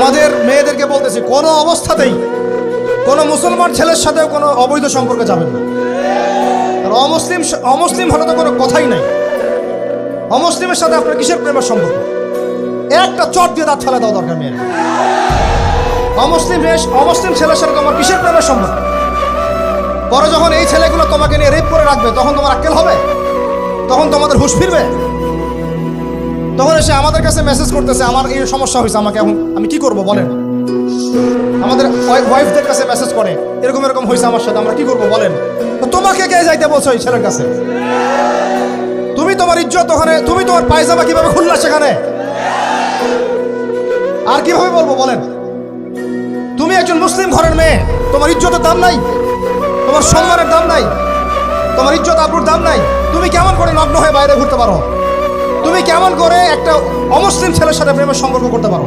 আমাদের মেয়েদেরকে বলতেছি, কোনো অবস্থাতেই কোনো মুসলমান ছেলের সাথেও কোনো অবৈধ সম্পর্কে যাবেন না। আর অমুসলিম হলে তো কোনো কথাই নাই। অমুসলিমের সাথে আপনার কিসের প্রেমের সম্পর্ক? একটা চট দিয়ে দাঁত ফেলে দাও দরকার মেয়ের। অমুসলিম ছেলের সাথে তোমার কিসের প্রেমের সম্পর্ক? পরে যখন এই ছেলেগুলো তোমাকে নিয়ে রেপ করে রাখবে, তখন তোমার আক্কেল হবে? তখন তোমাদের হুঁশ ফিরবে? তখন এসে আমাদের কাছে মেসেজ করতেছে, আমার এই সমস্যা হয়েছে, আমাকে এখন আমি কি করব বলেন। আমাদের ওয়াইফদের কাছে মেসেজ করে, এরকম এরকম হয়েছে আমার সাথে, আমরা কি করব বলেন। তো তোমাকে কে যাইতে বলছো এই ছেলের কাছে? তুমি তোমার ইজ্জত ওখানে, তুমি তোমার পায়জামা কিভাবে খুললা সেখানে? আর কিভাবে বলবো বলেন? তুমি একজন মুসলিম ঘরের মেয়ে, তোমার ইজ্জতের দাম নাই, তোমার সম্মানের দাম নাই, তোমার ইজ্জত আবরুর দাম নাই। তুমি কেমন করে নগ্ন হয়ে বাইরে ঘুরতে পারো? তুমি কেমন করে একটা অমুসলিম ছেলের সাথে প্রেমের সম্পর্ক করতে পারো?